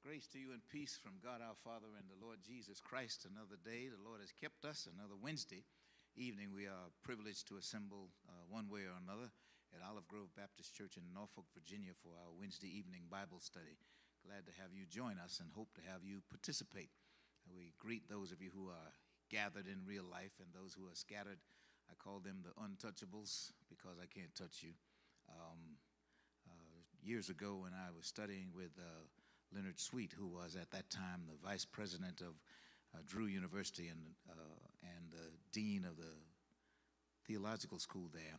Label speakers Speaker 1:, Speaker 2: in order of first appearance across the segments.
Speaker 1: Grace to you and peace from God our Father and the Lord Jesus Christ. Another day the Lord has kept us. Another Wednesday evening we are privileged to assemble one way or another at Olive Grove Baptist Church in Norfolk, Virginia for our Wednesday evening Bible study. Glad to have you join us and hope to have you participate. We greet those of you who are gathered in real life and those who are scattered. I call them the untouchables because I can't touch you. Years ago when I was studying with Leonard Sweet, who was at that time the vice president of Drew University and the dean of the theological school there,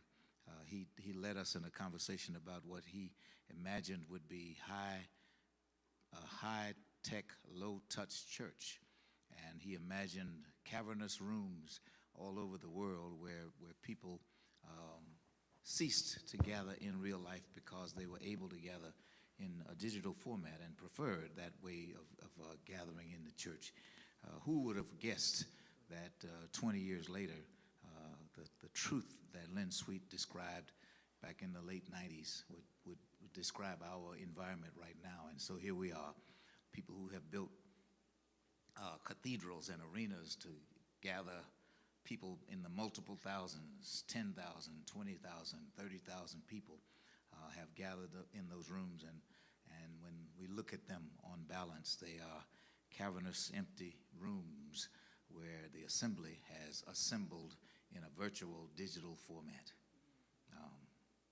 Speaker 1: he led us in a conversation about what he imagined would be a high-tech, low-touch church. And he imagined cavernous rooms all over the world where people ceased to gather in real life because they were able to gather in a digital format and preferred that way of gathering in the church. Who would have guessed that 20 years later, the truth that Lynn Sweet described back in the late 90s would describe our environment right now. And so here we are, people who have built cathedrals and arenas to gather people in the multiple thousands, 10,000, 20,000, 30,000 people have gathered in those rooms. And when we look at them on balance, they are cavernous, empty rooms where the assembly has assembled in a virtual digital format.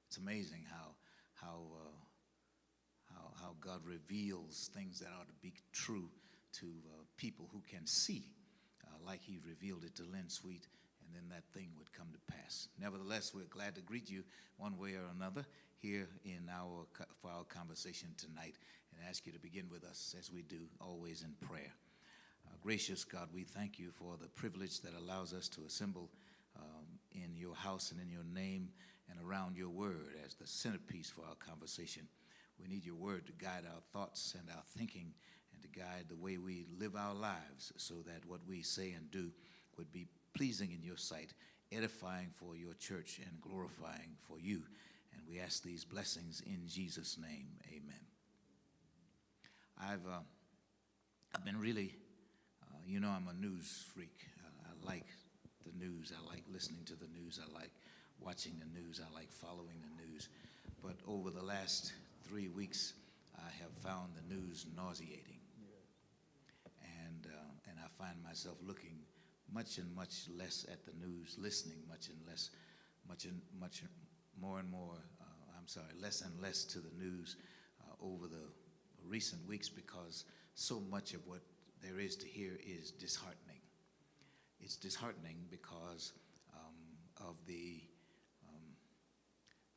Speaker 1: It's amazing how God reveals things that ought to be true to people who can see, like he revealed it to Lynn Sweet, and then that thing would come to pass. Nevertheless, we're glad to greet you one way or another here for our conversation tonight, and ask you to begin with us as we do always in prayer. Gracious God, we thank you for the privilege that allows us to assemble in your house and in your name and around your word as the centerpiece for our conversation. We need your word to guide our thoughts and our thinking and to guide the way we live our lives so that what we say and do would be pleasing in your sight, edifying for your church and glorifying for you. And we ask these blessings in Jesus' name. Amen. I've been really, I'm a news freak. I like the news. I like listening to the news. I like watching the news. I like following the news. But over the last 3 weeks, I have found the news nauseating. And I find myself looking much and much less at the news, listening less and less to the news over the recent weeks because so much of what there is to hear is disheartening. It's disheartening because of the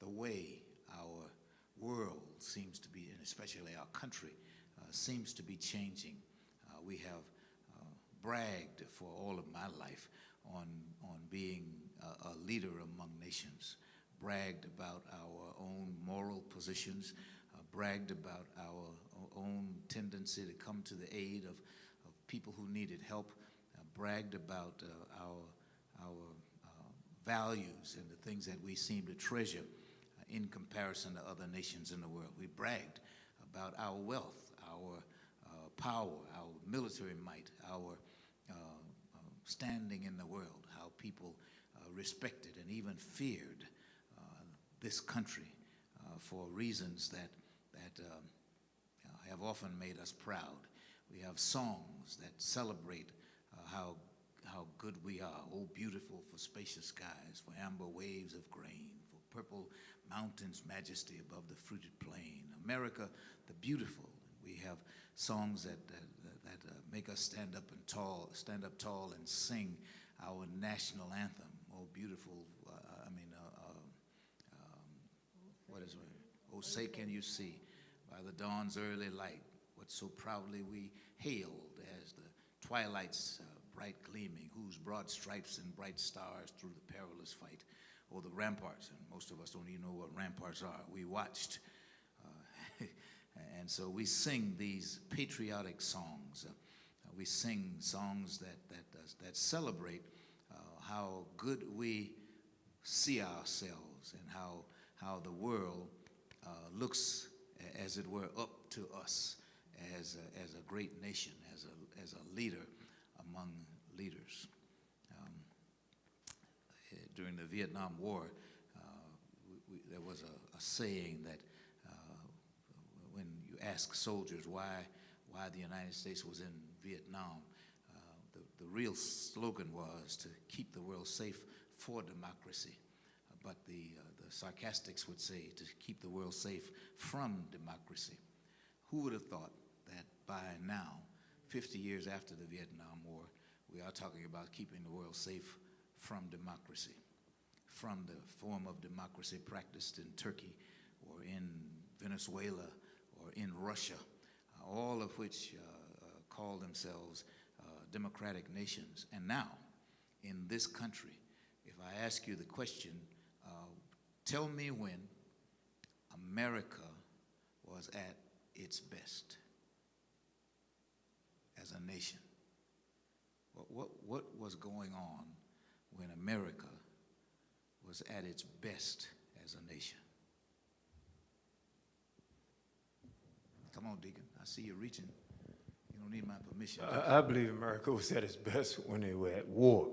Speaker 1: way our world seems to be, and especially our country, seems to be changing. We have bragged for all of my life on being a leader among nations, bragged about our own moral positions, bragged about our own tendency to come to the aid of people who needed help, bragged about our values and the things that we seem to treasure in comparison to other nations in the world. We bragged about our wealth, our power, our military might, our standing in the world, how people respected and even feared this country for reasons that have often made us proud. We have songs that celebrate how good we are. Oh, beautiful for spacious skies, for amber waves of grain, for purple mountains, majesty above the fruited plain. America, the beautiful. We have songs that make us stand up tall and sing our national anthem. Oh, beautiful, what is it? Oh, say can you see by the dawn's early light what so proudly we hailed as the twilight's bright gleaming, whose broad stripes and bright stars through the perilous fight. Oh, the ramparts, and most of us don't even know what ramparts are. We watched. And so we sing these patriotic songs. We sing songs that celebrate how good we see ourselves and how the world looks, as it were, up to us as a great nation, as a leader among leaders. During the Vietnam War, there was a saying that when you ask soldiers why the United States was in Vietnam, the real slogan was to keep the world safe for democracy. But the sarcastics would say to keep the world safe from democracy. Who would have thought that by now, 50 years after the Vietnam War, we are talking about keeping the world safe from democracy, from the form of democracy practiced in Turkey or in Venezuela or in Russia, all of which call themselves democratic nations. And now, in this country, if I ask you the question, tell me when America was at its best as a nation. What was going on when America was at its best as a nation? Come on, Deacon. I see you reaching. You don't need my permission.
Speaker 2: I believe America was at its best when they were at war.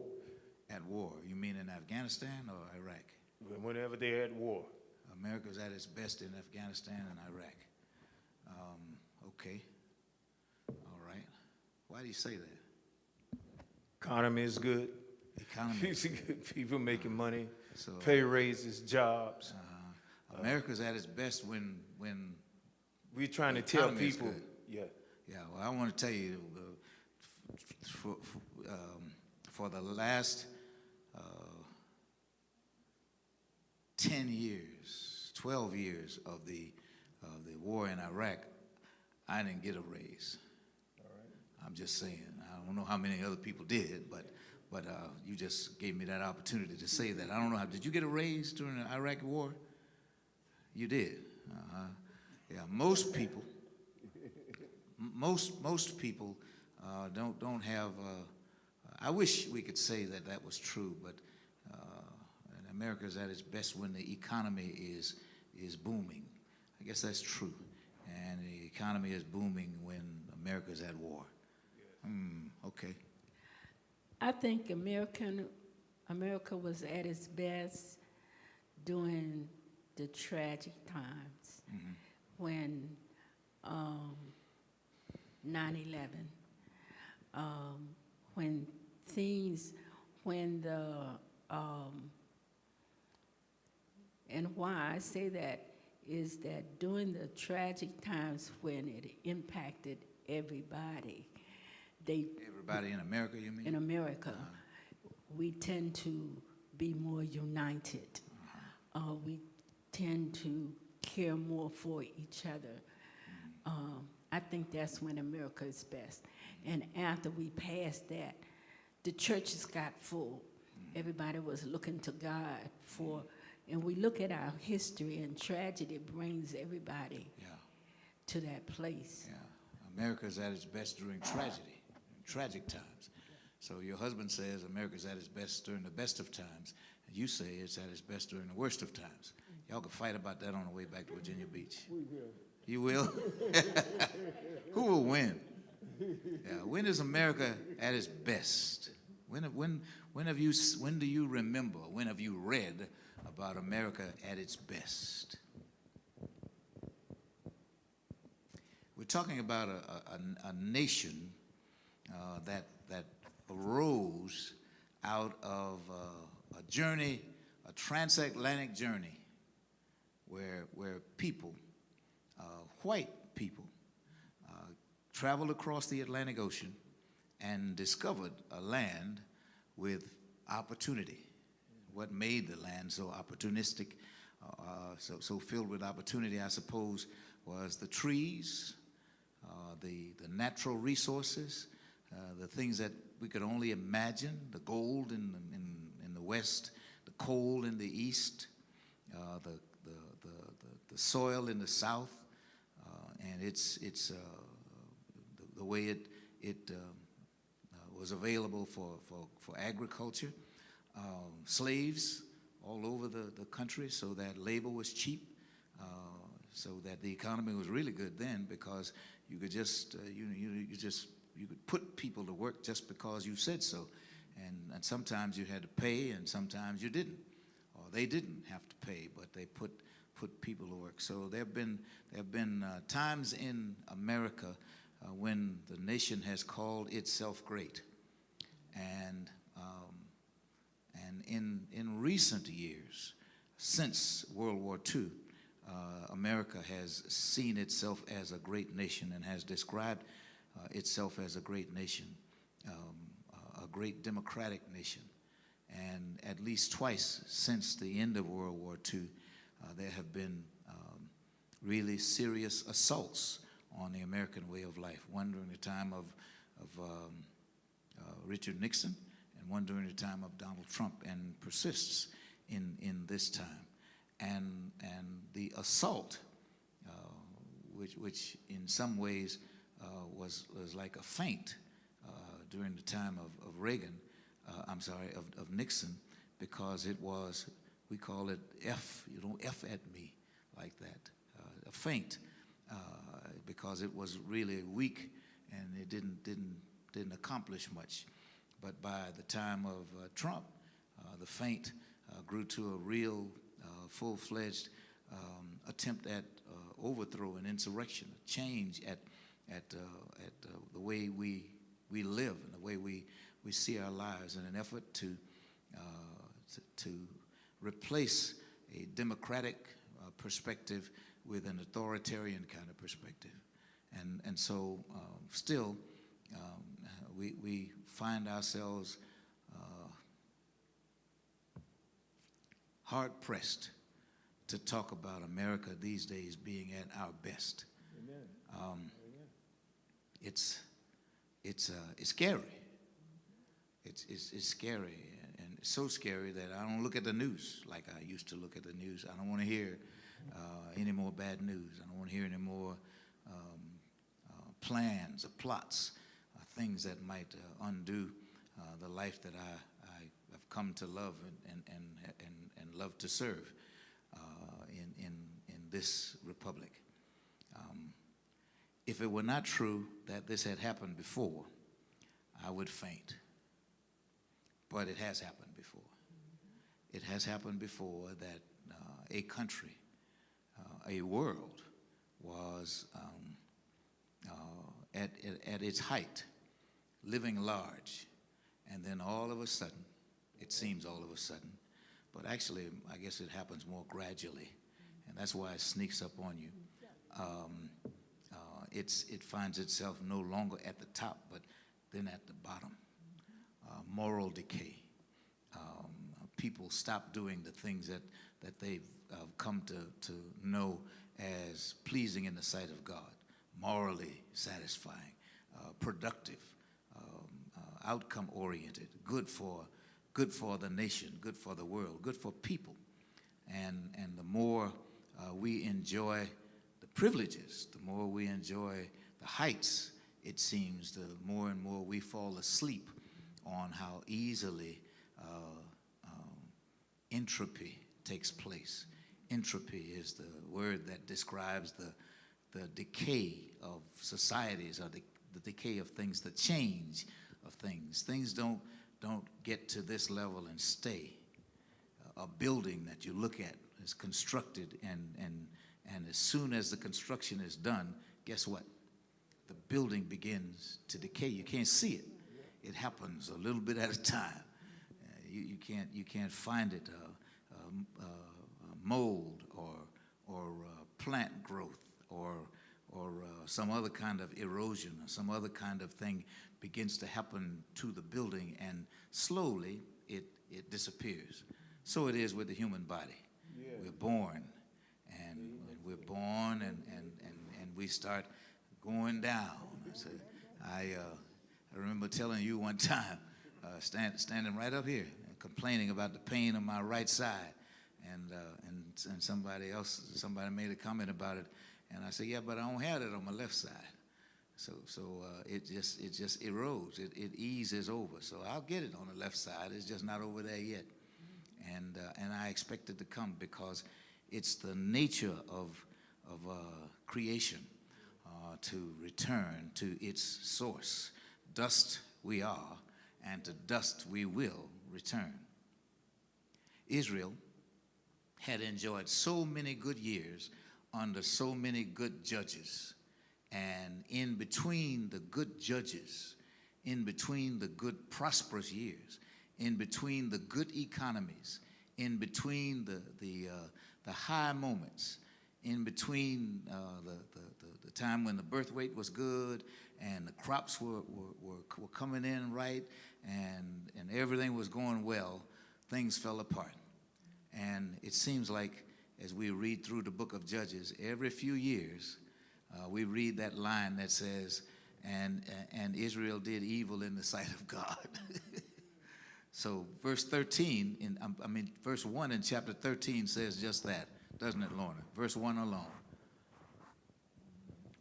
Speaker 1: At war? You mean in Afghanistan or Iraq?
Speaker 2: Whenever they're at war.
Speaker 1: America's at its best in Afghanistan and Iraq. Okay. All right. Why do you say that?
Speaker 2: Economy is good.
Speaker 1: Economy is good.
Speaker 2: People making money, so, pay raises, jobs.
Speaker 1: America's at its best when
Speaker 2: we're trying to tell people. Yeah.
Speaker 1: Well, I want to tell you, for the last 10 years, 12 years of the war in Iraq, I didn't get a raise.
Speaker 2: All right.
Speaker 1: I'm just saying. I don't know how many other people did, but you just gave me that opportunity to say that. I don't know did you get a raise during the Iraq war? You did. Yeah, most people don't have. I wish we could say that was true, but America's at its best when the economy is booming. I guess that's true, and the economy is booming when America's at war. Okay.
Speaker 3: I think America was at its best during the tragic times when 9/11, and why I say that is that during the tragic times when it impacted everybody,
Speaker 1: everybody in America, you mean?
Speaker 3: In America, we tend to be more united. We tend to care more for each other. I think that's when America is best. And after we passed that, the churches got full. Everybody was looking to God for, and we look at our history, and tragedy brings everybody to that place.
Speaker 1: Yeah, America's at its best during tragedy, tragic times. So your husband says America's at its best during the best of times, and you say it's at its best during the worst of times. Y'all can fight about that on the way back to Virginia Beach. We will. You will? Who will win? Yeah. When is America at its best? When do you remember? When have you read about America at its best? We're talking about a nation that arose out of a journey, a transatlantic journey, where people, white people, traveled across the Atlantic Ocean and discovered a land with opportunity. What made the land so opportunistic, so filled with opportunity, I suppose, was the trees, the natural resources, the things that we could only imagine, the gold in the west, the coal in the east, the soil in the south, and it's the way it was available for agriculture. Slaves all over the country, so that labor was cheap. so that the economy was really good then, because you could just you could put people to work just because you said so, and sometimes you had to pay, and sometimes you didn't, or they didn't have to pay, but they put people to work. So there have been times in America when the nation has called itself great, and in recent years, since World War II, America has seen itself as a great nation and has described itself as a great nation, a great democratic nation. And at least twice since the end of World War II, there have been really serious assaults on the American way of life. One during the time of Richard Nixon, and one during the time of Donald Trump, and persists in this time. And the assault, which in some ways was like a feint during the time of Reagan, of Nixon, because it was, we call it you don't F at me like that, a feint, because it was really weak and it didn't accomplish much. But by the time of Trump, the feint grew to a real full-fledged attempt at overthrow and insurrection, a change at the way we live and the way we see our lives, in an effort to replace a democratic perspective with an authoritarian kind of perspective. And so still we find ourselves hard-pressed to talk about America these days being at our best. Amen. It's scary. It's scary, and it's so scary that I don't look at the news like I used to look at the news. I don't want to hear any more bad news. I don't want to hear any more plans or plots, things that might undo the life that I have come to love and love to serve in this republic. If it were not true that this had happened before, I would faint. But it has happened before. It has happened before that a country, a world, was at its height, living large, and then all of a sudden, it seems all of a sudden, but actually, I guess it happens more gradually, and that's why it sneaks up on you. It finds itself no longer at the top, but then at the bottom. Moral decay. People stop doing the things that they've come to know as pleasing in the sight of God, morally satisfying, productive, outcome-oriented, good for the nation, good for the world, good for people. And the more we enjoy the privileges, the more we enjoy the heights, it seems, the more and more we fall asleep on how easily entropy takes place. Entropy is the word that describes the decay of societies, or the decay of things, the change of things. Things don't get to this level and stay. A building that you look at is constructed, and as soon as the construction is done, guess what? The building begins to decay. You can't see it. It happens a little bit at a time. You can't find it. Mold or plant growth or some other kind of erosion or some other kind of thing begins to happen to the building, and slowly it disappears. So it is with the human body. Yeah. We're born, and we start going down. So I remember telling you one time, standing right up here, complaining about the pain on my right side, and somebody made a comment about it, and I said, yeah, but I don't have it on my left side. So it just erodes. It eases over. So I'll get it on the left side. It's just not over there yet, and I expect it to come, because it's the nature of creation to return to its source. Dust we are, and to dust we will return. Israel had enjoyed so many good years under so many good judges. And in between the good judges, in between the good prosperous years, in between the good economies, in between the high moments, in between the time when the birth rate was good and the crops were coming in right and everything was going well, things fell apart. And it seems like as we read through the book of Judges, every few years we read that line that says, and Israel did evil in the sight of God. So verse 13, verse 1 in chapter 13 says just that, doesn't it, Lorna? Verse 1 alone.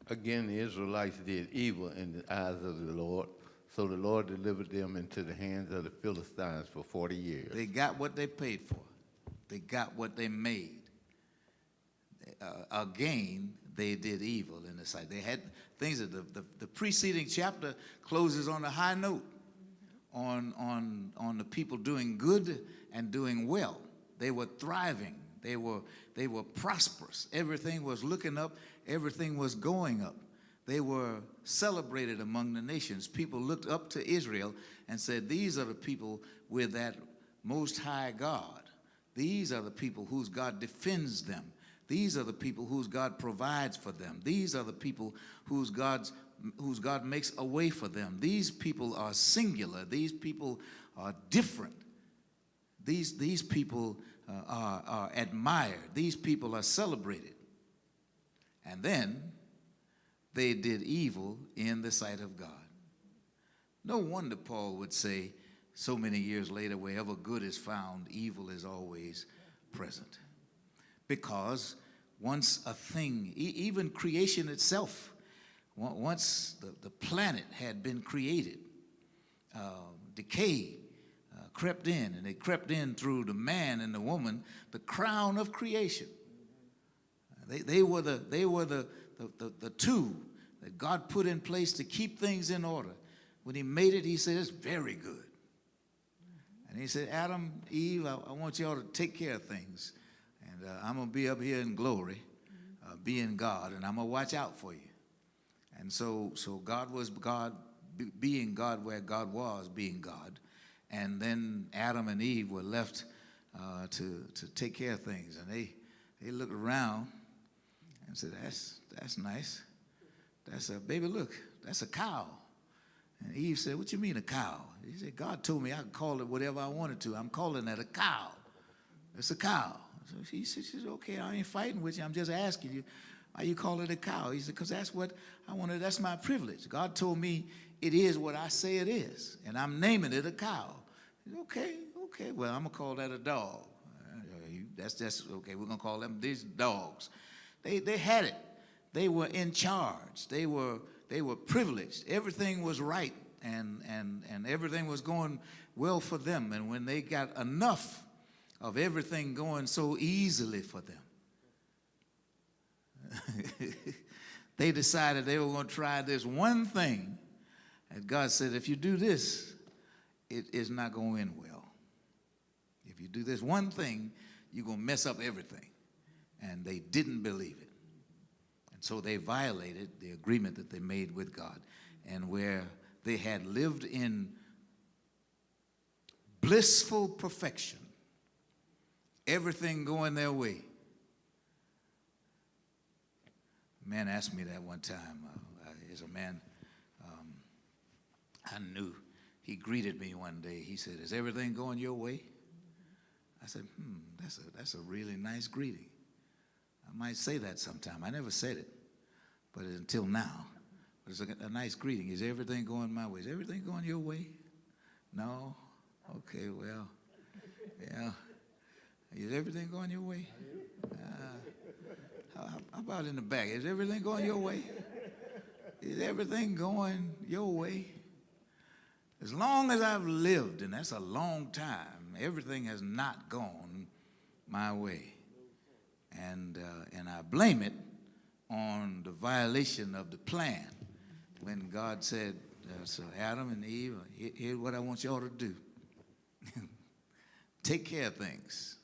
Speaker 4: Again, the Israelites did evil in the eyes of the Lord, so the Lord delivered them into the hands of the Philistines for 40 years.
Speaker 1: They got what they paid for. They got what they made. Again, they did evil in the sight. They had things that the preceding chapter closes on a high note on the people doing good and doing well. They were thriving. They were prosperous. Everything was looking up. Everything was going up. They were celebrated among the nations. People looked up to Israel and said, these are the people with that most high God. These are the people whose God defends them. These are the people whose God provides for them. These are the people whose God makes a way for them. These people are singular. These people are different. These people are admired. These people are celebrated. And then they did evil in the sight of God. No wonder Paul would say so many years later, wherever good is found, evil is always present. Because once a thing, even creation itself, once the planet had been created, decay crept in, and it crept in through the man and the woman, the crown of creation. They were the two that God put in place to keep things in order. When he made it, he said, it's very good. And he said, Adam, Eve, I want y'all to take care of things. And I'm going to be up here in glory, being God, and I'm going to watch out for you. And so God was God, being God where God was being God. And then Adam and Eve were left to take care of things. And they looked around and said, that's nice. That's baby, look, that's a cow. And Eve said, what you mean a cow? He said, God told me I could call it whatever I wanted to. I'm calling that a cow. It's a cow. So she said, okay, I ain't fighting with you. I'm just asking you, why you call it a cow? He said, because that's what I wanted. That's my privilege. God told me it is what I say it is, and I'm naming it a cow. He said, okay, well, I'm going to call that a dog. That's okay, we're going to call them these dogs. They had it. They were in charge. They were privileged. Everything was right, and everything was going well for them. And when they got enough of everything going so easily for them, they decided they were going to try this one thing. And God said, if you do this, it is not going to end well. If you do this one thing, you're going to mess up everything. And they didn't believe it. And so they violated the agreement that they made with God. And where they had lived in blissful perfection, everything going their way. A man asked me that one time. As a man I knew, he greeted me one day. He said, is everything going your way? I said, that's a really nice greeting. I might say that sometime. I never said it, but until now. But it's a nice greeting. Is everything going my way? Is everything going your way? No? Okay, well, yeah. Is everything going your way? How about in the back? Is everything going your way? Is everything going your way? As long as I've lived, and that's a long time, everything has not gone my way. And I blame it on the violation of the plan when God said, so Adam and Eve, here's what I want y'all to do. Take care of things.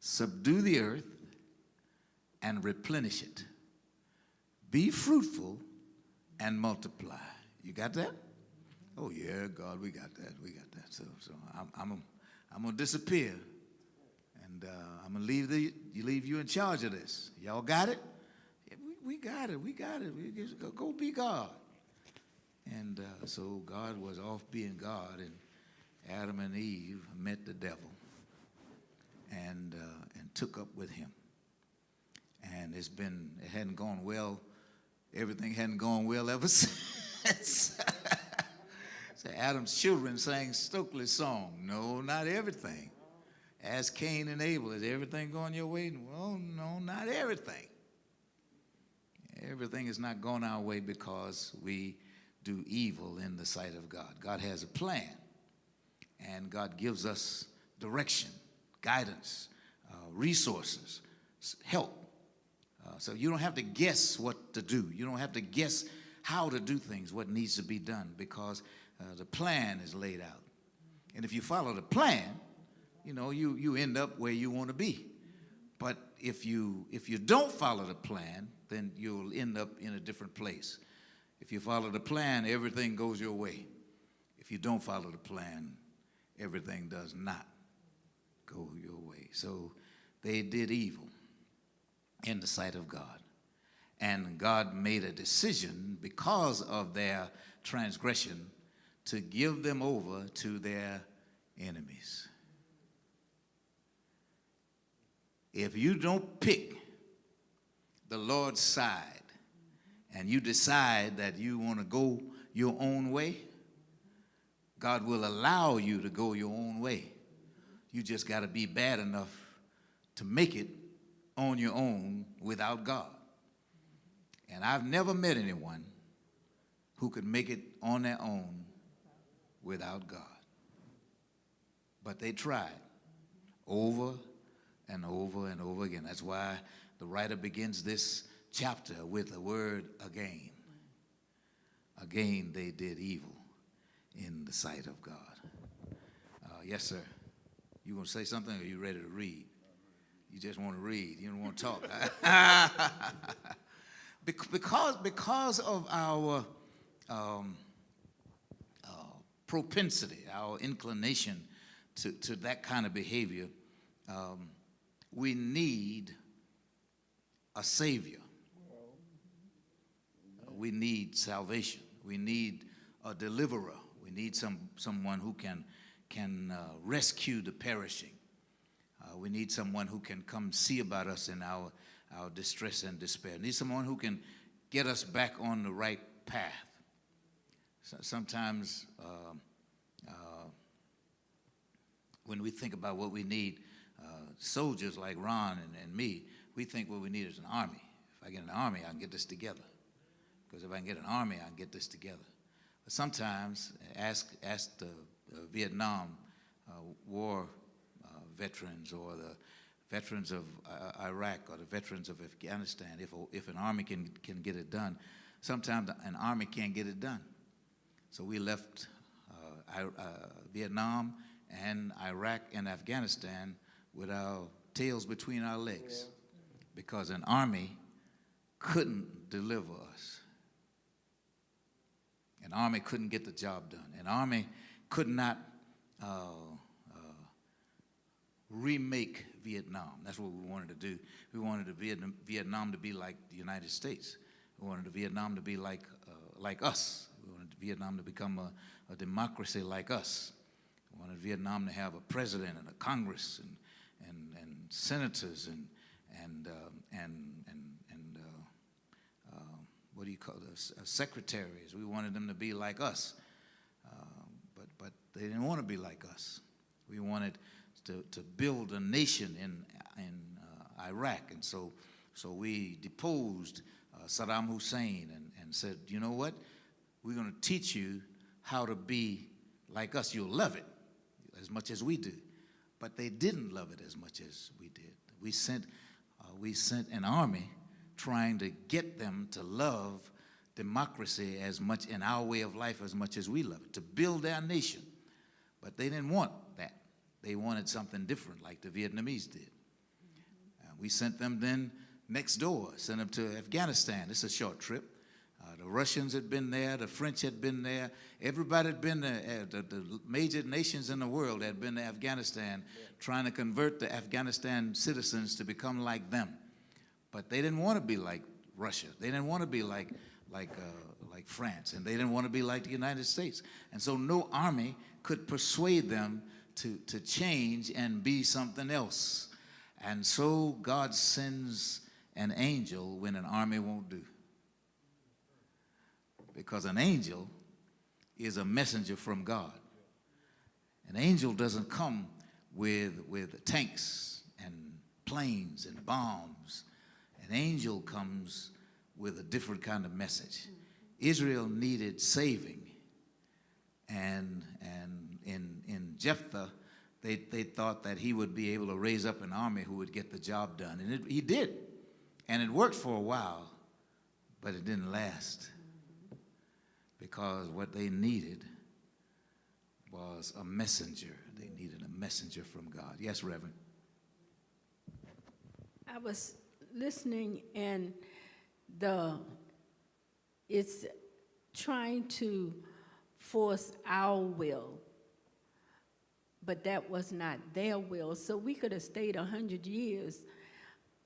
Speaker 1: Subdue the earth and replenish it. Be fruitful and multiply. You got that? Oh yeah, God, we got that. We got that. So I'm gonna disappear, and I'm gonna leave you in charge of this. Y'all got it? Yeah, we got it. We got it. We just go be God. And so God was off being God, and Adam and Eve met the devil and took up with him. And it hadn't gone well. Everything hadn't gone well ever since. So Adam's children sang Stokely's song, no, not everything. As Cain and Abel, is everything going your way? Well, no, not everything. Everything is not going our way because we do evil in the sight of God. God has a plan, and God gives us direction, guidance, resources, help. So you don't have to guess what to do. You don't have to guess how to do things, what needs to be done, because the plan is laid out. And if you follow the plan, you end up where you want to be. But if you don't follow the plan, then you'll end up in a different place. If you follow the plan, everything goes your way. If you don't follow the plan, everything does not go your way. So they did evil in the sight of God. And God made a decision because of their transgression to give them over to their enemies. If you don't pick the Lord's side and you decide that you want to go your own way, God will allow you to go your own way. You just got to be bad enough to make it on your own without God. And I've never met anyone who could make it on their own without God. But they tried over and over and over again. That's why the writer begins this chapter with the word again. Again, they did evil in the sight of God. Yes, sir. You want to say something, or are you ready to read? You just want to read. You don't want to talk. Because of our propensity, our inclination to that kind of behavior, we need a Savior. We need salvation. We need a deliverer. We need someone who can rescue the perishing. We need someone who can come see about us in our distress and despair. We need someone who can get us back on the right path. So sometimes when we think about what we need, soldiers like Ron and me, we think what we need is an army. If I get an army, I can get this together. Because if I can get an army, I can get this together. But sometimes, ask the Vietnam War veterans, or the veterans of Iraq, or the veterans of Afghanistan, if an army can get it done. Sometimes an army can't get it done. So we left Vietnam and Iraq and Afghanistan with our tails between our legs, because an army couldn't deliver us. An army couldn't get the job done. An army could not remake Vietnam. That's what we wanted to do. We wanted Vietnam to be like the United States. We wanted Vietnam to be like us. We wanted Vietnam to become a democracy like us. We wanted Vietnam to have a president and a Congress and senators and what do you call this? Secretaries. We wanted them to be like us, but they didn't want to be like us. We wanted to build a nation in Iraq, and so we deposed Saddam Hussein and said, you know what? We're going to teach you how to be like us. You'll love it as much as we do. But they didn't love it as much as we did. We sent an army trying to get them to love democracy as much in our way of life as much as we love it, to build their nation. But they didn't want that. They wanted something different like the Vietnamese did. We sent them then next door, sent them to Afghanistan. It's a short trip. The Russians had been there, the French had been there, everybody had been there, the major nations in the world had been to Afghanistan trying to convert the Afghanistan citizens to become like them. But they didn't want to be like Russia. They didn't want to be like France, and they didn't want to be like the United States. And so no army could persuade them to change and be something else. And so God sends an angel when an army won't do. Because an angel is a messenger from God. An angel doesn't come with tanks and planes and bombs. An angel comes with a different kind of message. Israel needed saving. And in Jephthah, they thought that he would be able to raise up an army who would get the job done. And he did. And it worked for a while, but it didn't last. Because what they needed was a messenger. They needed a messenger from God. Yes, Reverend?
Speaker 3: I was listening, and it's trying to force our will, but that was not their will. So we could have stayed 100 years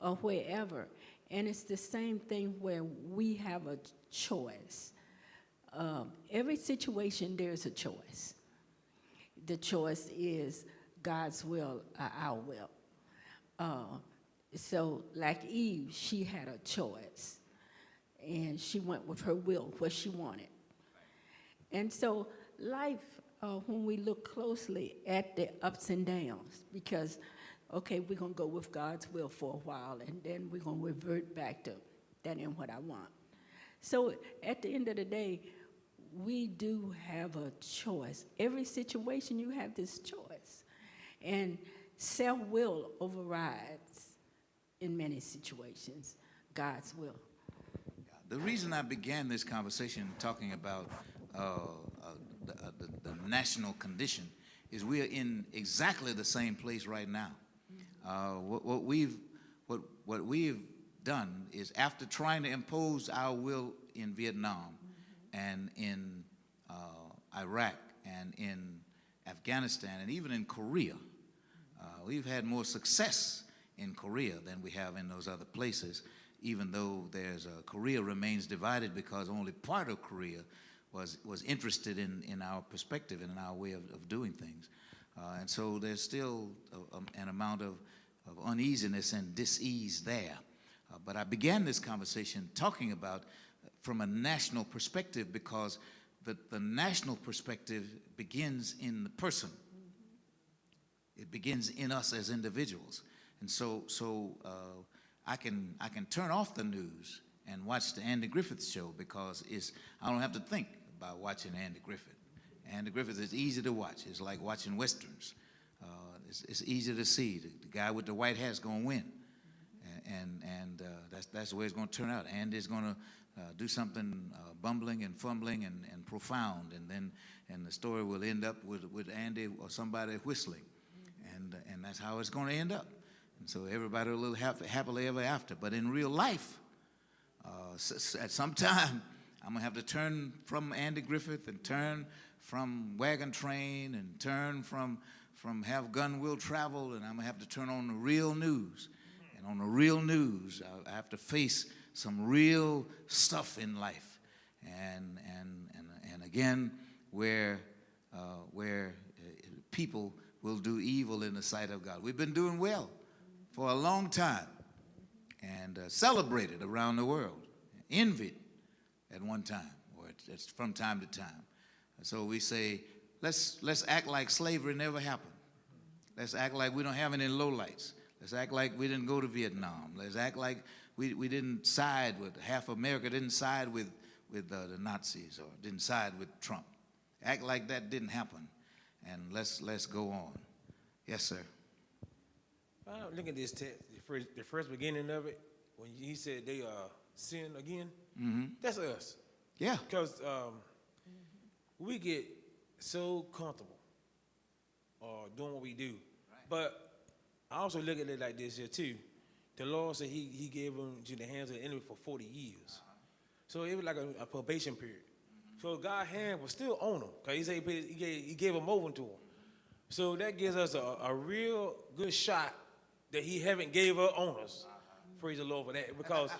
Speaker 3: or wherever. And it's the same thing where we have a choice. Every situation, there's a choice. The choice is God's will or our will. So like Eve, she had a choice. And she went with her will, what she wanted. And so life, when we look closely at the ups and downs, because, okay, we're going to go with God's will for a while, and then we're going to revert back to that ain't what I want. So at the end of the day, we do have a choice. Every situation, you have this choice. And self-will overrides, in many situations, God's will.
Speaker 1: The reason I began this conversation talking about the national condition is we are in exactly the same place right now. What we've done is, after trying to impose our will in Vietnam and in Iraq and in Afghanistan and even in Korea, we've had more success in Korea than we have in those other places, even though Korea remains divided because only part of Korea was interested in our perspective and in our way of doing things. And so there's still an amount of uneasiness and dis-ease there. But I began this conversation talking about from a national perspective, because the national perspective begins in the person. It begins in us as individuals. And so I can turn off the news and watch the Andy Griffith Show, because I don't have to think about watching Andy Griffith. Andy Griffith is easy to watch. It's like watching Westerns. It's easy to see. The guy with the white hat's going to win. And that's the way it's going to turn out. Andy's going to do something bumbling and fumbling and profound, and the story will end up with Andy or somebody whistling. And that's how it's going to end up. And so everybody will live happily ever after. But in real life, at some time, I'm going to have to turn from Andy Griffith and turn from Wagon Train and turn from Have Gun Will Travel, and I'm going to have to turn on the real news. And on the real news, I have to face some real stuff in life. And again, where people will do evil in the sight of God. We've been doing well for a long time, and celebrated around the world, envied at one time, or it's from time to time. And so we say, let's act like slavery never happened. Let's act like we don't have any lowlights. Let's act like we didn't go to Vietnam. Let's act like we didn't side with, half of America didn't side with the Nazis, or didn't side with Trump. Act like that didn't happen, and let's go on. Yes, sir.
Speaker 5: Look at this text. The first beginning of it, when he said they sin again,
Speaker 1: Mm-hmm.
Speaker 5: that's us.
Speaker 1: Yeah.
Speaker 5: Because we get so comfortable doing what we do. But I also look at it like this here too. The Lord said he gave them to the hands of the enemy for 40 years. So it was like a probation period. So God's hand was still on them. Because he said he gave them over to them. So that gives us a real good shot that he haven't gave up on us. Praise the Lord for that. Because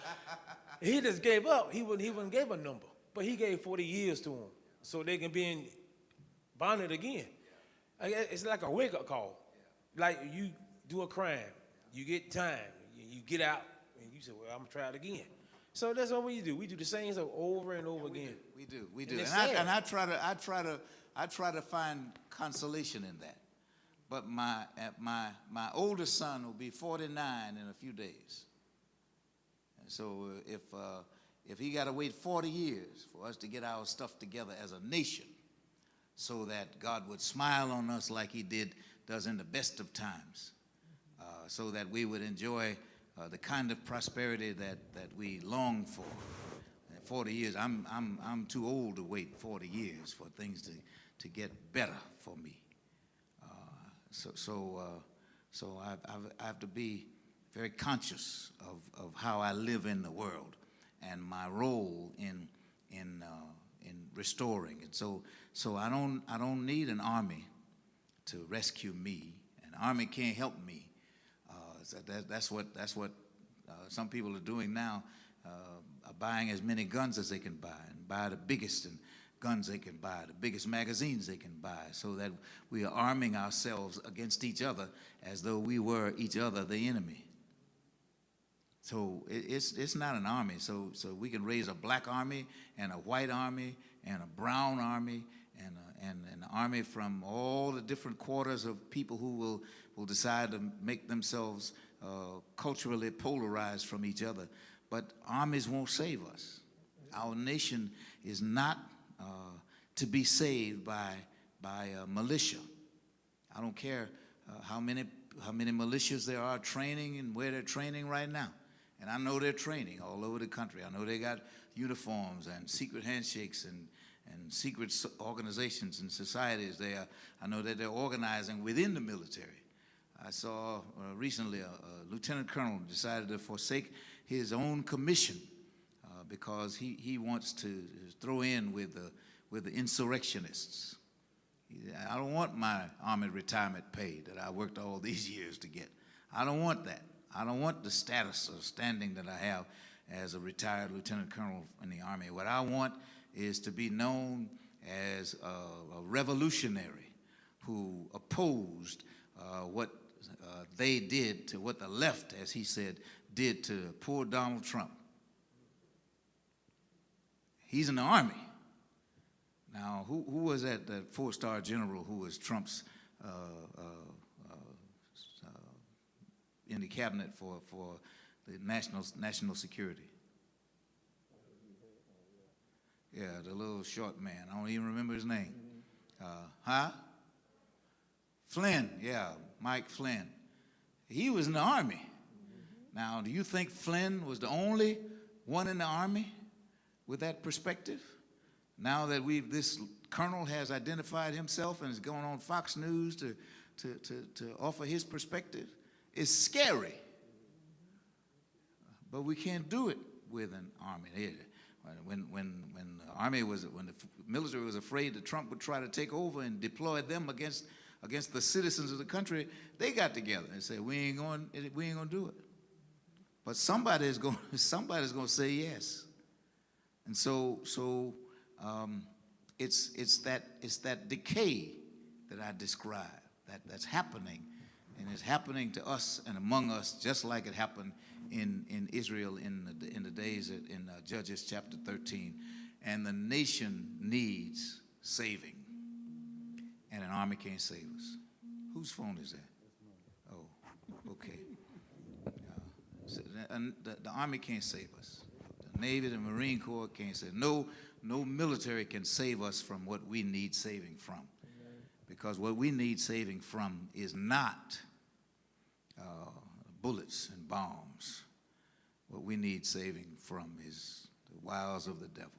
Speaker 5: he just gave up. He wouldn't give a number. But he gave 40 years to them. So they can be in bonded again. It's like a wake-up call. Like you do a crime. You get time. You get out. And you say, well, I'm going to try it again. So that's what we do. We do the same stuff over and over again.
Speaker 1: We do.
Speaker 5: And
Speaker 1: I try to find consolation in that. But my oldest son will be 49 in a few days. And so if he got to wait 40 years for us to get our stuff together as a nation, so that God would smile on us like he does in the best of times, so that we would enjoy the kind of prosperity that we long for. 40 years, I'm too old to wait 40 years for things to get better for me. So I have to be very conscious of how I live in the world and my role in restoring it. So I don't need an army to rescue me. An army can't help me. So that's what some people are doing now, are buying as many guns as they can buy, and buy the biggest guns they can buy, the biggest magazines they can buy, so that we are arming ourselves against each other as though we were each other the enemy. So it's not an army. So we can raise a black army and a white army and a brown army and an army from all the different quarters of people who will decide to make themselves culturally polarized from each other. But armies won't save us. Our nation is not to be saved by militia. I don't care how many militias there are training and where they're training right now. And I know they're training all over the country. I know they got uniforms and secret handshakes and secret organizations and societies there. I know that they're organizing within the military. I saw recently a lieutenant colonel decided to forsake his own commission because he wants to throw in with the insurrectionists. I don't want my army retirement pay that I worked all these years to get. I don't want that. I don't want the status or standing that I have as a retired lieutenant colonel in the Army. What I want is to be known as a revolutionary who opposed what they did to what the left, as he said, did to poor Donald Trump. He's in the Army. Now, who was that four-star general who was Trump's in the cabinet for the national security? Yeah, the little short man. I don't even remember his name. Flynn, yeah, Mike Flynn. He was in the Army. Now, do you think Flynn was the only one in the Army with that perspective? Now that this colonel has identified himself and is going on Fox News to offer his perspective, it's scary. But we can't do it with an army. When the military was afraid that Trump would try to take over and deploy them against the citizens of the country, they got together and said, we ain't going to do it. But somebody's going to say yes. And so it's that decay that I describe that's happening, and it's happening to us and among us just like it happened in Israel in the days in Judges chapter 13. And the nation needs saving, and an army can't save us. Whose phone is that? Oh, okay. The Army can't save us. The Navy, the Marine Corps can't save us. No military can save us from what we need saving from. Because what we need saving from is not bullets and bombs. What we need saving from is the wiles of the devil,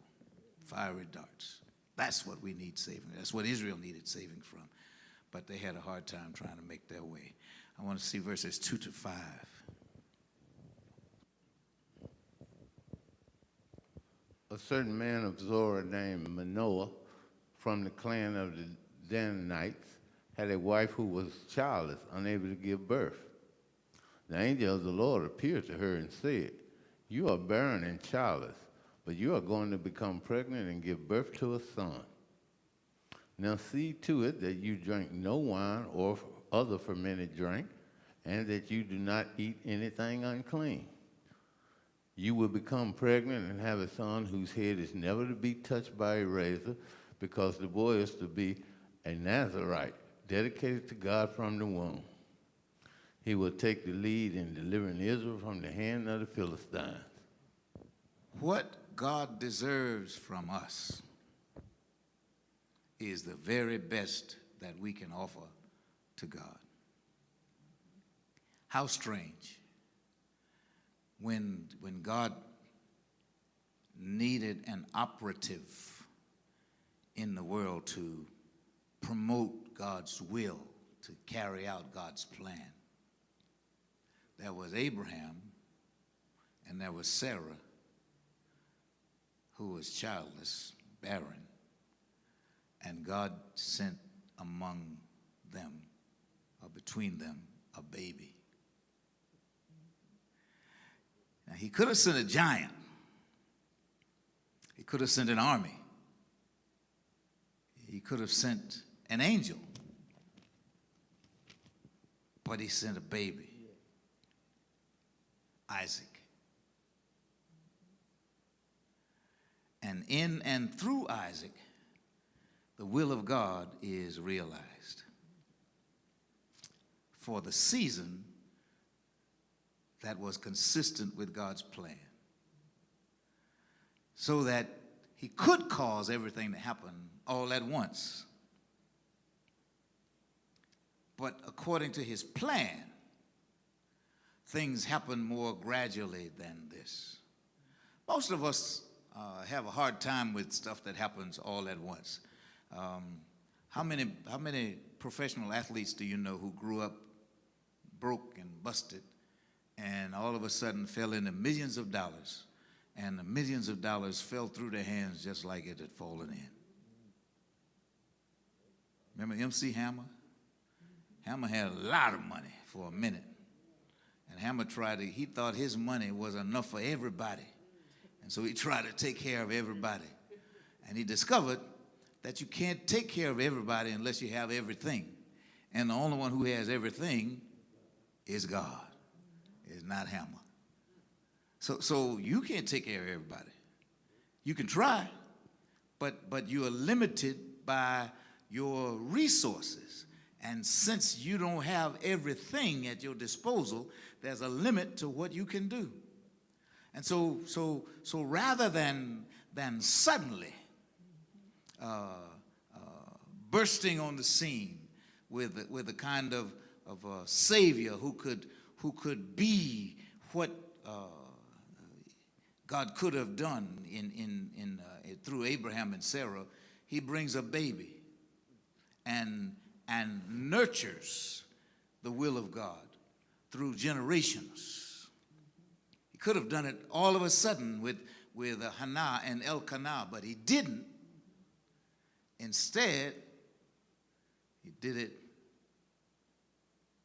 Speaker 1: fiery darts. That's what we need saving. That's what Israel needed saving from. But they had a hard time trying to make their way. I want to see verses 2 to 5.
Speaker 4: A certain man of Zorah named Manoah from the clan of the Danites had a wife who was childless, unable to give birth. The angel of the Lord appeared to her and said, "You are barren and childless, but you are going to become pregnant and give birth to a son. Now see to it that you drink no wine or other fermented drink, and that you do not eat anything unclean. You will become pregnant and have a son whose head is never to be touched by a razor, because the boy is to be a Nazirite, dedicated to God from the womb. He will take the lead in delivering Israel from the hand of the Philistines."
Speaker 1: What God deserves from us is the very best that we can offer to God. How strange. When God needed an operative in the world to promote God's will, to carry out God's plan, there was Abraham and there was Sarah, who was childless, barren, and God sent among them, or between them, a baby. Now, he could have sent a giant. He could have sent an army. He could have sent an angel. But he sent a baby, Isaac. And in and through Isaac, the will of God is realized for the season that was consistent with God's plan, so that he could cause everything to happen all at once. But according to his plan, things happen more gradually than this. Most of us have a hard time with stuff that happens all at once. How many professional athletes do you know who grew up broke and busted and all of a sudden fell into millions of dollars, and the millions of dollars fell through their hands just like it had fallen in? Remember MC Hammer? Hammer had a lot of money for a minute. And Hammer he thought his money was enough for everybody. And so he tried to take care of everybody. And he discovered that you can't take care of everybody unless you have everything. And the only one who has everything is God. It's not Hammer. So you can't take care of everybody. You can try, but you are limited by your resources. And since you don't have everything at your disposal, there's a limit to what you can do. And so rather than suddenly bursting on the scene with a kind of a savior who could be what God could have done through Abraham and Sarah, he brings a baby and nurtures the will of God through generations. He could have done it all of a sudden with Hannah and Elkanah, but he didn't. Instead, he did it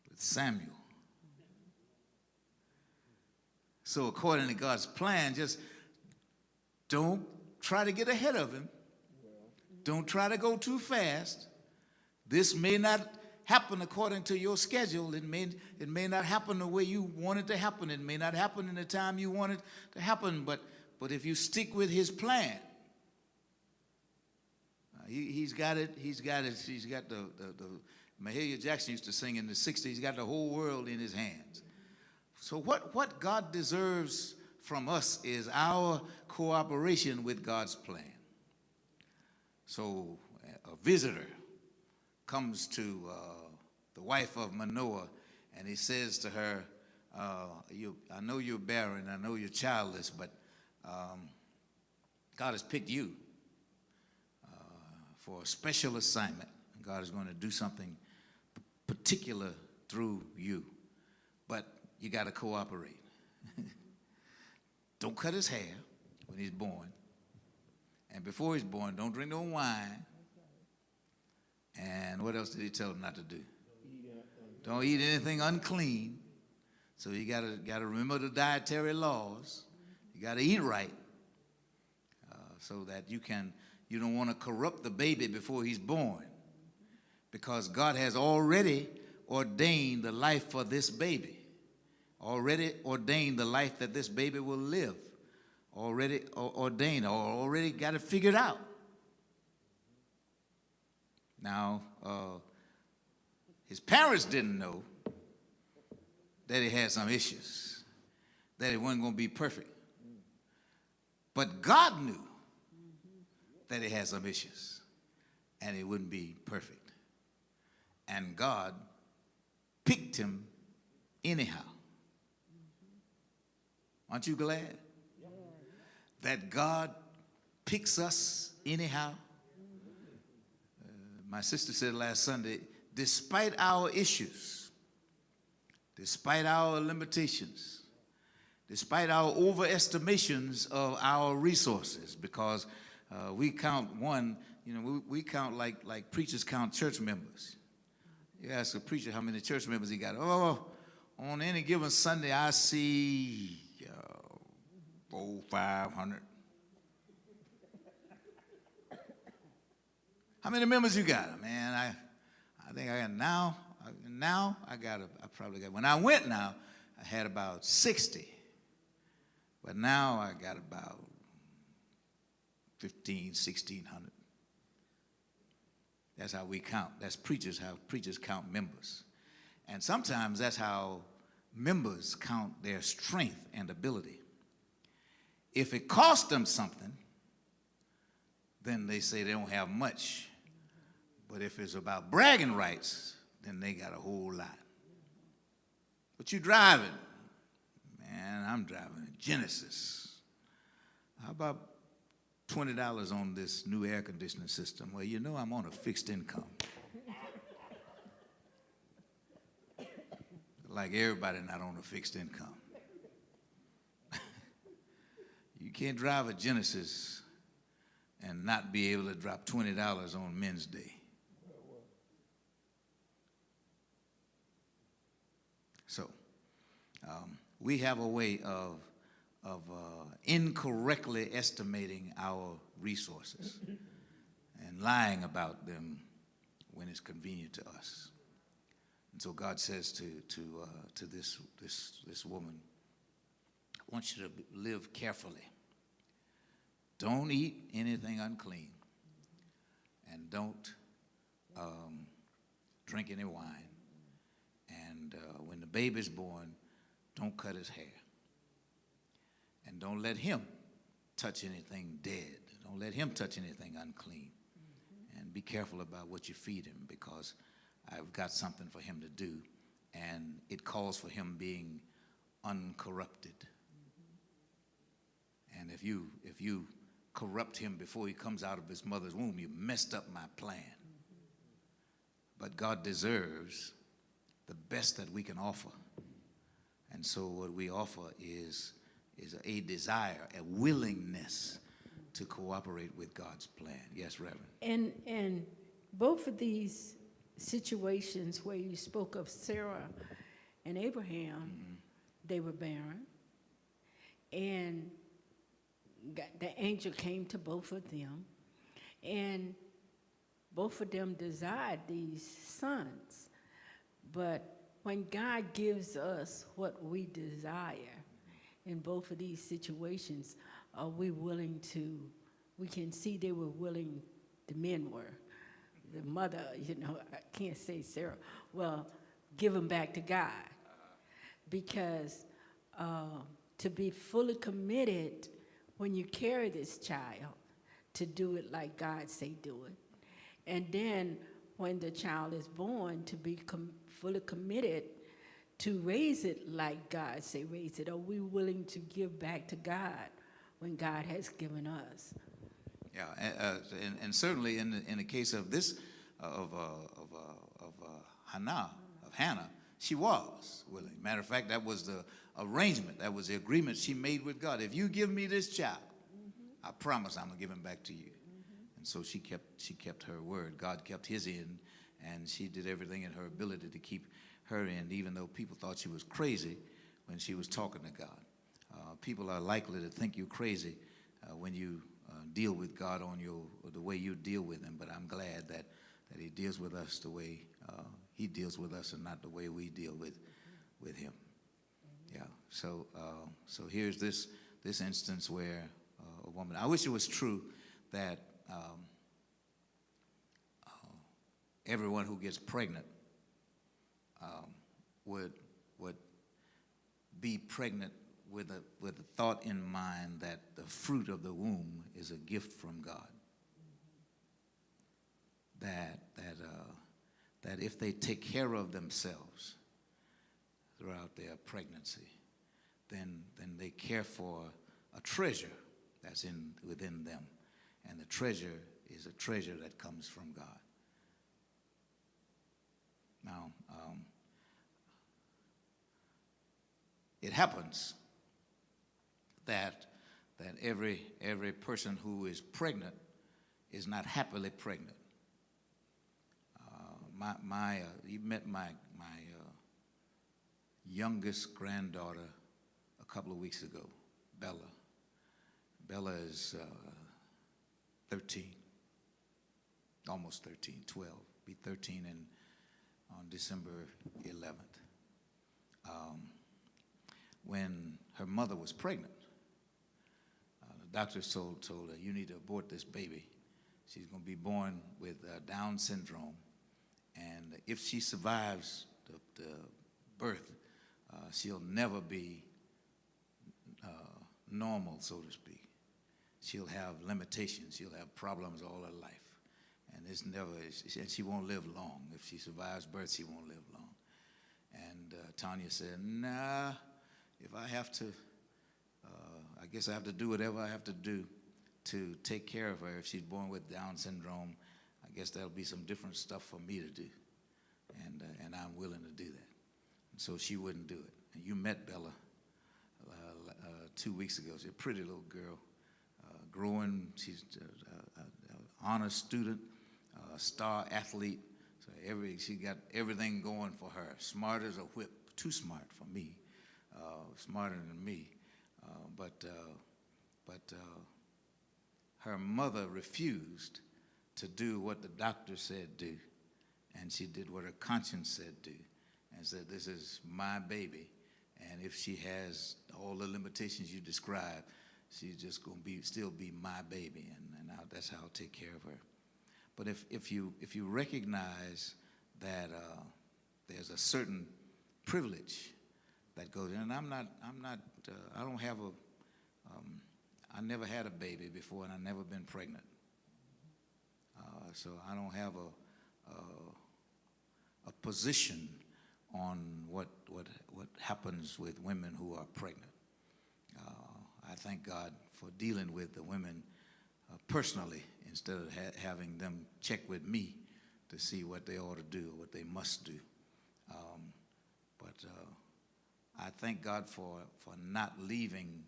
Speaker 1: with Samuel. So according to God's plan, just don't try to get ahead of him. Don't try to go too fast. This may not happen according to your schedule. It may not happen the way you want it to happen. It may not happen in the time you want it to happen. But if you stick with his plan, he's got it. He's got the Mahalia Jackson used to sing in the 60s. He's got the whole world in his hands. So what God deserves from us is our cooperation with God's plan. So a visitor comes to the wife of Manoah, and he says to her, I know you're barren, I know you're childless, but God has picked you for a special assignment. God is going to do something particular through you, but you got to cooperate. Don't cut his hair when he's born, and before he's born, don't drink no wine. And what else did he tell him not to do? Don't eat anything unclean. So you gotta remember the dietary laws. You gotta eat right, so that you don't want to corrupt the baby before he's born, because God has already ordained the life for this baby, already ordained the life that this baby will live, already ordained, or already got it figured out. Now, his parents didn't know that he had some issues, that he wasn't going to be perfect. But God knew that he had some issues and he wouldn't be perfect. And God picked him anyhow. Aren't you glad that God picks us anyhow? My sister said last Sunday, despite our issues, despite our limitations, despite our overestimations of our resources, because we count we count like preachers count church members. You ask a preacher how many church members he got. Oh, on any given Sunday, I see 400, 500. How many members you got? Man, I think I got now I probably got, when I went now, I had about 60. But now I got about 1,600. That's how we count. That's how preachers count members. And sometimes that's how members count their strength and ability. If it costs them something, then they say they don't have much. But if it's about bragging rights, then they got a whole lot. What you driving? Man, I'm driving a Genesis. How about $20 on this new air conditioning system? Well, you know I'm on a fixed income. Like everybody not on a fixed income. You can't drive a Genesis and not be able to drop $20 on Men's Day. So, we have a way of incorrectly estimating our resources and lying about them when it's convenient to us. And so God says to this woman, I want you to live carefully. Don't eat anything unclean, and don't drink any wine. And when the baby's born, don't cut his hair. And don't let him touch anything dead. Don't let him touch anything unclean. And be careful about what you feed him, because I've got something for him to do, and it calls for him being uncorrupted. And if you corrupt him before he comes out of his mother's womb, you messed up my plan. But God deserves the best that we can offer. And so what we offer is a desire, a willingness to cooperate with God's plan. Yes, Reverend.
Speaker 3: And both of these situations where you spoke of Sarah and Abraham, they were barren. And the angel came to both of them. And both of them desired these sons. But when God gives us what we desire in both of these situations, are we willing to, we can see they were willing, the men were. The mother, I can't say Sarah, well, give them back to God. Because to be fully committed when you carry this child, to do it like God say do it. And then when the child is born, to be fully committed to raise it like God say raise it? Are we willing to give back to God when God has given us?
Speaker 1: Yeah, and certainly in the case of this of Hannah, she was willing. Matter of fact, that was the arrangement, that was the agreement she made with God. If you give me this child, I promise I'm gonna give him back to you. And so she kept her word. God kept his end, and she did everything in her ability to keep her end, even though people thought she was crazy when she was talking to God. People are likely to think you're crazy when you deal with God on the way you deal with him, but I'm glad that he deals with us the way he deals with us and not the way we deal with him. Yeah, so here's this instance where a woman, I wish it was true that everyone who gets pregnant would be pregnant with a thought in mind that the fruit of the womb is a gift from God. That if they take care of themselves throughout their pregnancy, then they care for a treasure that's within them, and the treasure is a treasure that comes from God. Now, it happens that every person who is pregnant is not happily pregnant. You met my youngest granddaughter a couple of weeks ago, Bella. Bella is 13, almost 13, 12, be 13 on December 11th. When her mother was pregnant, the doctors told her, you need to abort this baby. She's going to be born with Down syndrome, and if she survives the birth, she'll never be normal, so to speak. She'll have limitations. She'll have problems all her life, and and she won't live long. If she survives birth, she won't live long. And Tanya said, nah, if I have to, I guess I have to do whatever I have to do to take care of her. If she's born with Down syndrome, I guess there'll be some different stuff for me to do, and I'm willing to do that. And so she wouldn't do it. And you met Bella 2 weeks ago. She's a pretty little girl, growing. She's an honor student, star athlete. So she got everything going for her. Smart as a whip. Too smart for me. Smarter than me. But her mother refused to do what the doctor said do, and she did what her conscience said do, and said, this is my baby, and if she has all the limitations you described, she's just going to still be my baby, and that's how I'll take care of her. But if you recognize that there's a certain privilege that goes in, and I don't have I never had a baby before, and I've never been pregnant. So I don't have a position on what happens with women who are pregnant. I thank God for dealing with the women personally instead of having them check with me to see what they ought to do or what they must do. But I thank God for not leaving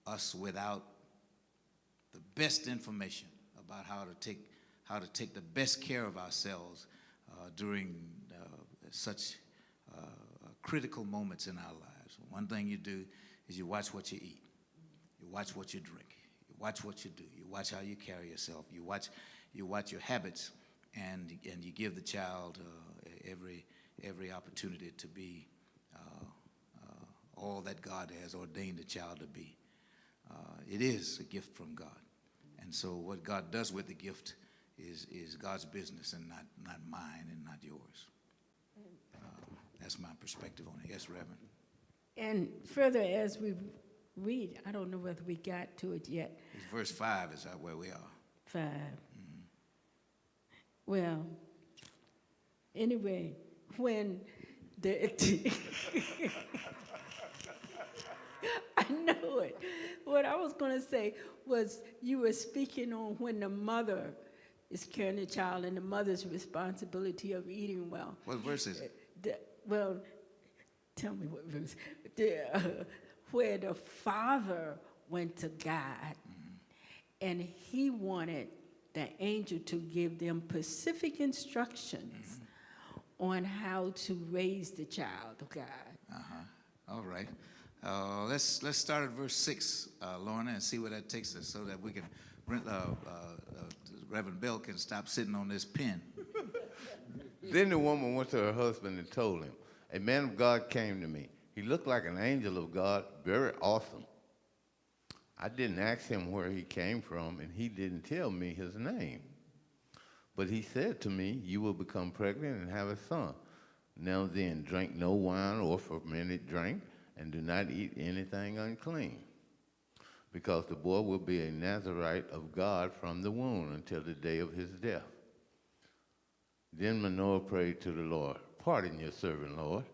Speaker 1: us without the best information about how to take the best care of ourselves during such critical moments in our lives. One thing you do is you watch what you eat, you watch what you drink, you watch what you do, you watch how you carry yourself, you watch your habits, and you give the child every opportunity to be all that God has ordained the child to be. It is a gift from God. And so what God does with the gift is God's business and not mine and not yours. That's my perspective on it. Yes, Reverend.
Speaker 3: And further, as we read, I don't know whether we got to it yet.
Speaker 1: It's verse 5 is where we are.
Speaker 3: 5. Well, anyway, when the I know it. What I was going to say was you were speaking on when the mother is carrying the child and the mother's responsibility of eating well.
Speaker 1: What verse is it?
Speaker 3: Well, tell me what verse. Where the father went to God, and he wanted the angel to give them specific instructions on how to raise the child of God.
Speaker 1: All right. Let's start at verse 6, Lorna, and see where that takes us, so that we can Reverend Bell can stop sitting on this pen.
Speaker 4: Then the woman went to her husband and told him, "A man of God came to me. He looked like an angel of God, very awesome. I didn't ask him where he came from, and he didn't tell me his name. But he said to me, 'You will become pregnant and have a son. Now then, drink no wine or fermented drink, and do not eat anything unclean, because the boy will be a Nazarite of God from the womb until the day of his death.' Then Manoah prayed to the Lord, 'Pardon your servant, Lord.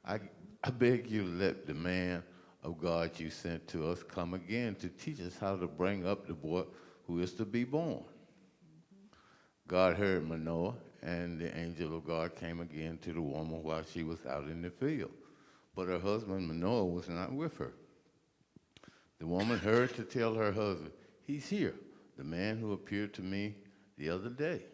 Speaker 4: I beg you to let the man of God you sent to us come again to teach us how to bring up the boy who is to be born.' God heard Manoah, and the angel of God came again to the woman while she was out in the field. But her husband Manoah was not with her. The woman hurried to tell her husband, 'He's here, the man who appeared to me the other day.'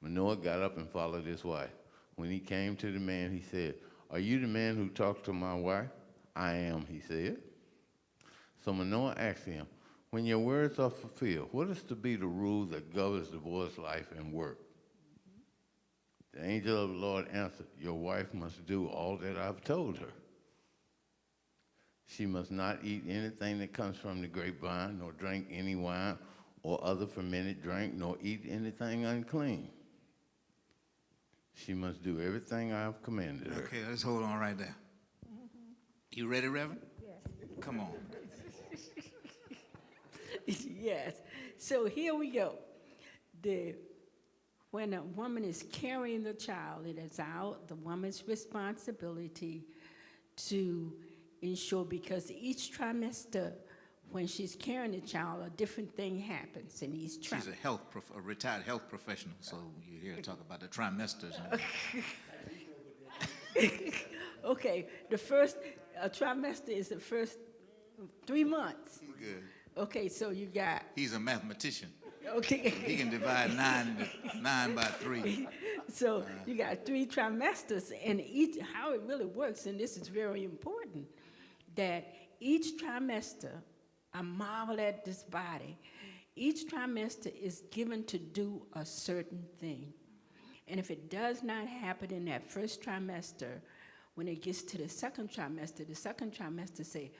Speaker 4: Manoah got up and followed his wife. When he came to the man, he said, 'Are you the man who talked to my wife?' 'I am,' he said. So Manoah asked him, 'When your words are fulfilled, what is to be the rule that governs the boy's life and work?' The angel of the Lord answered, 'Your wife must do all that I've told her. She must not eat anything that comes from the grapevine, nor drink any wine or other fermented drink, nor eat anything unclean. She must do everything I have commanded her.'"
Speaker 1: Okay, let's hold on right there. You ready, Reverend? Yes. Come on.
Speaker 3: Yes. So here we go. When a woman is carrying the child, it is the woman's responsibility to ensure, because each trimester, when she's carrying the child, a different thing happens in each trimester.
Speaker 1: She's a retired health professional, so you hear her talk about the trimesters.
Speaker 3: Okay, the first trimester is the first 3 months.
Speaker 1: Good.
Speaker 3: Okay, so you got.
Speaker 1: He's a mathematician.
Speaker 3: Okay.
Speaker 1: He can divide nine by 3.
Speaker 3: So you got 3 trimesters, and how it really works, and this is very important, that each trimester, I marvel at this body, each trimester is given to do a certain thing. And if it does not happen in that first trimester, when it gets to the second trimester say,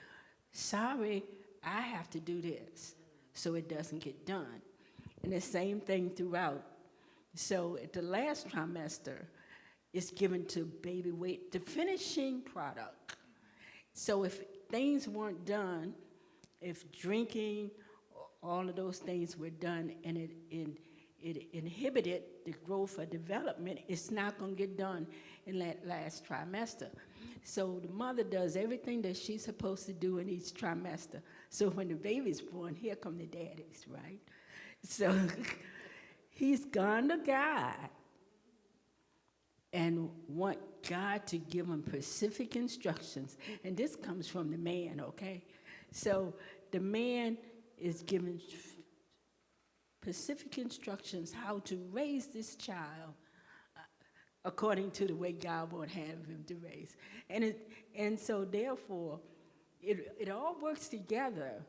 Speaker 3: "Sorry, I have to do this," so it doesn't get done. And the same thing throughout. So at the last trimester, it's given to baby weight, the finishing product. So if things weren't done, if drinking, all of those things were done, and it inhibited the growth or development, it's not going to get done in that last trimester. So the mother does everything that she's supposed to do in each trimester. So when the baby's born, here come the daddies, right? So he's gone to God and want God to give him specific instructions. And this comes from the man, okay? So the man is given specific instructions how to raise this child according to the way God would have him to raise. And so therefore, it all works together,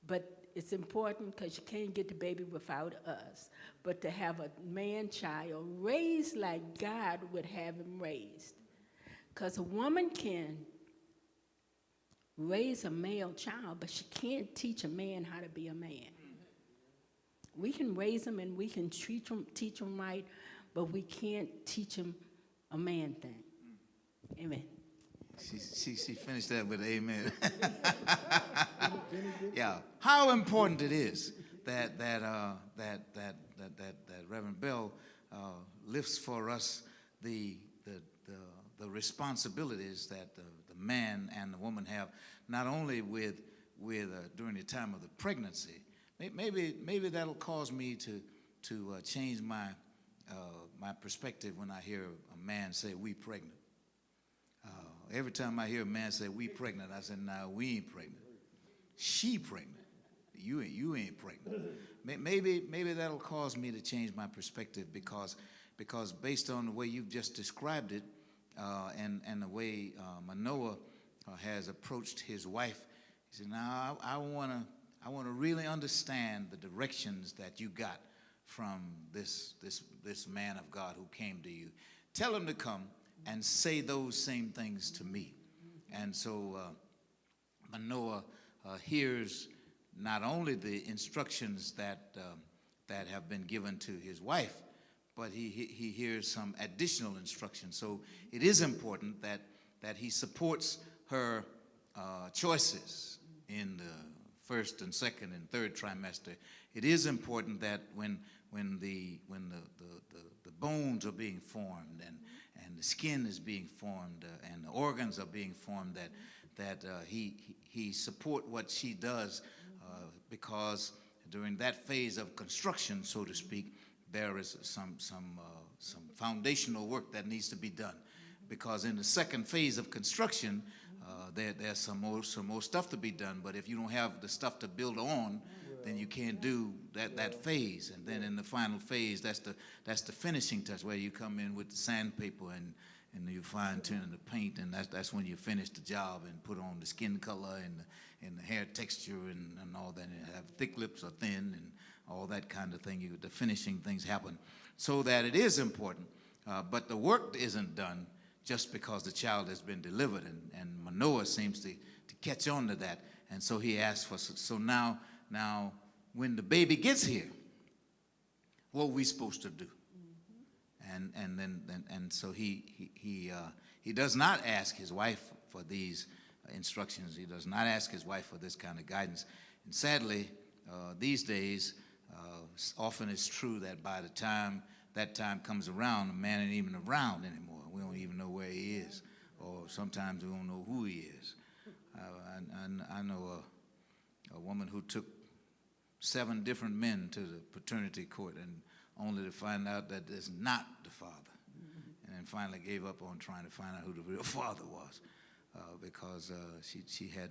Speaker 3: but it's important because you can't get the baby without us. But to have a man-child raised like God would have him raised. Because a woman can raise a male child, but she can't teach a man how to be a man. We can raise him and we can teach him right, but we can't teach him a man thing. Amen.
Speaker 1: She finished that with amen. Yeah. How important it is that Reverend Bell lifts for us the responsibilities that the man and the woman have, not only with during the time of the pregnancy. Maybe that'll cause me to change my my perspective when I hear a man say, "We pregnant." Every time I hear a man say, "We pregnant," I say, "No, we ain't pregnant. She pregnant. You ain't pregnant." Maybe that'll cause me to change my perspective because based on the way you've just described it, and the way Manoah has approached his wife, he said, "Now I want to really understand the directions that you got from this man of God who came to you. Tell him to come and say those same things to me." And so Manoah hears not only the instructions that have been given to his wife, but he hears some additional instructions. So it is important that he supports her choices in the first and second and third trimester. It is important that when the bones are being formed and the skin is being formed and the organs are being formed, that he support what she does, because during that phase of construction, so to speak, there is some foundational work that needs to be done. Because in the second phase of construction, there's some more stuff to be done. But if you don't have the stuff to build on, then you can't do that phase. And then in the final phase, that's the finishing touch, where you come in with the sandpaper and you fine tune the paint, and that's when you finish the job and put on the skin color and the hair texture and all that, and have thick lips or thin and all that kind of thing. The finishing things happen, so that it is important. But the work isn't done just because the child has been delivered, and Manoah seems to catch on to that, and so he asks for. So now when the baby gets here, what are we supposed to do? And so he does not ask his wife for these instructions. He does not ask his wife for this kind of guidance. And sadly, these days, often it's true that by the time that time comes around, the man ain't even around anymore. We don't even know where he is, or sometimes we don't know who he is. I know a woman who took 7 different men to the paternity court, and only to find out that it's not the father. And then finally gave up on trying to find out who the real father was, because she had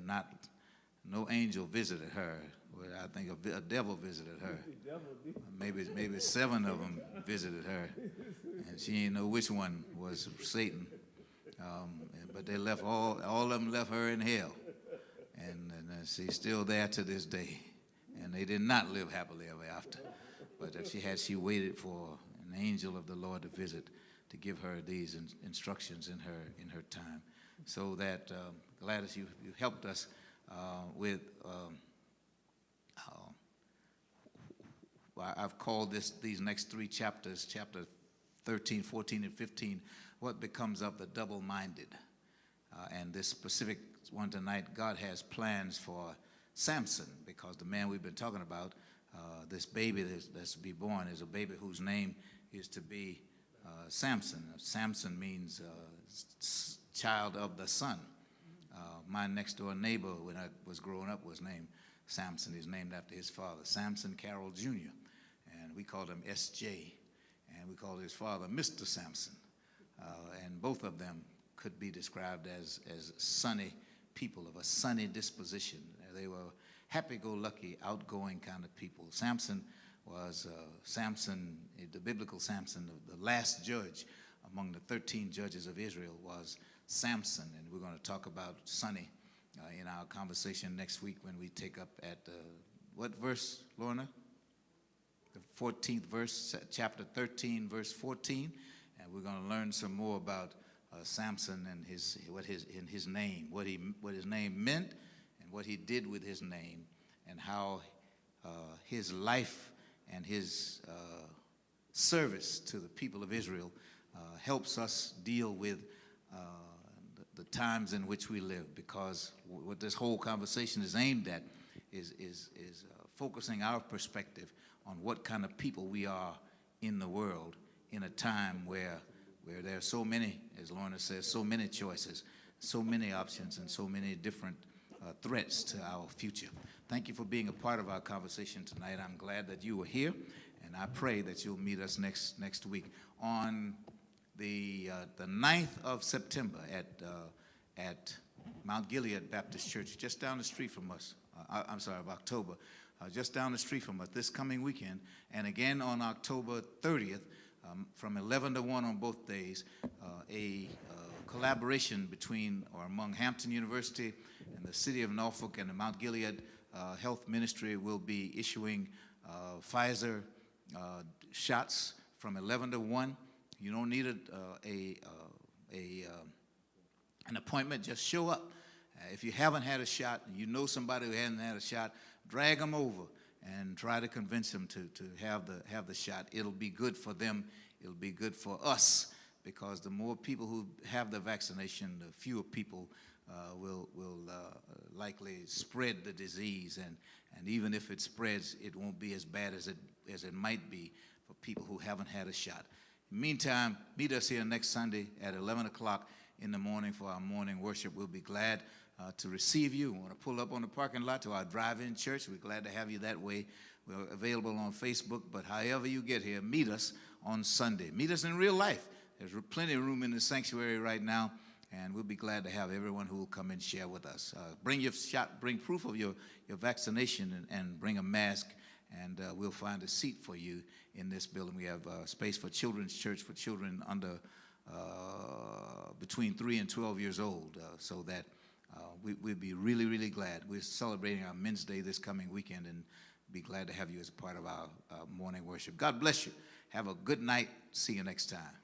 Speaker 1: no angel visited her. Well, I think a devil visited her. Maybe 7 of them visited her, and she didn't know which one was Satan. But they left all of them left her in hell, and she's still there to this day. And they did not live happily ever after. But if she waited for an angel of the Lord to visit, to give her these instructions in her time. So that Gladys, you helped us with. I've called these next 3 chapters, chapter 13, 14, and 15, what becomes of the double-minded. And this specific one tonight, God has plans for Samson, because the man we've been talking about, this baby that's to be born, is a baby whose name is to be Samson. Samson means child of the sun. My next door neighbor, when I was growing up, was named Samson. He's named after his father, Samson Carroll Jr., and we called him S.J., and we called his father Mr. Samson. And both of them could be described as sunny people of a sunny disposition. They were happy-go-lucky, outgoing kind of people. Samson was the biblical Samson, the last judge among the 13 judges of Israel was Samson, and we're going to talk about Sonny in our conversation next week when we take up at what verse, Lorna? The 14th verse, chapter 13, verse 14, and we're going to learn some more about Samson and his name, what his name meant, and what he did with his name, and how his life and his service to the people of Israel helps us deal with the times in which we live. Because what this whole conversation is aimed at is focusing our perspective on what kind of people we are in the world in a time where where there are so many, as Lorna says, so many choices, so many options, and so many different threats to our future. Thank you for being a part of our conversation tonight. I'm glad that you were here, and I pray that you'll meet us next week on the 9th of September at Mount Gilead Baptist Church, just down the street from us. I'm sorry, of October, just down the street from us this coming weekend, and again on October 30th, from 11 to 1 on both days, a collaboration between or among Hampton University and the city of Norfolk and the Mount Gilead Health Ministry will be issuing Pfizer shots from 11 to 1. You don't need an appointment, just show up. If you haven't had a shot, and you know somebody who hasn't had a shot, drag them over and try to convince them to have the shot. It'll be good for them. It'll be good for us, because the more people who have the vaccination, the fewer people will likely spread the disease. And even if it spreads, it won't be as bad as it might be for people who haven't had a shot. In the meantime, meet us here next Sunday at 11 o'clock in the morning for our morning worship. We'll be glad to receive you. We want to pull up on the parking lot to our drive-in church. We're glad to have you that way. We're available on Facebook, but however you get here, meet us on Sunday. Meet us in real life. There's plenty of room in the sanctuary right now, and we'll be glad to have everyone who will come and share with us. Bring your shot, bring proof of your vaccination, and bring a mask, and we'll find a seat for you in this building. We have space for children's church for children under between 3 and 12 years old, so that we'd be really, really glad. We're celebrating our Men's Day this coming weekend, and be glad to have you as a part of our morning worship. God bless you. Have a good night. See you next time.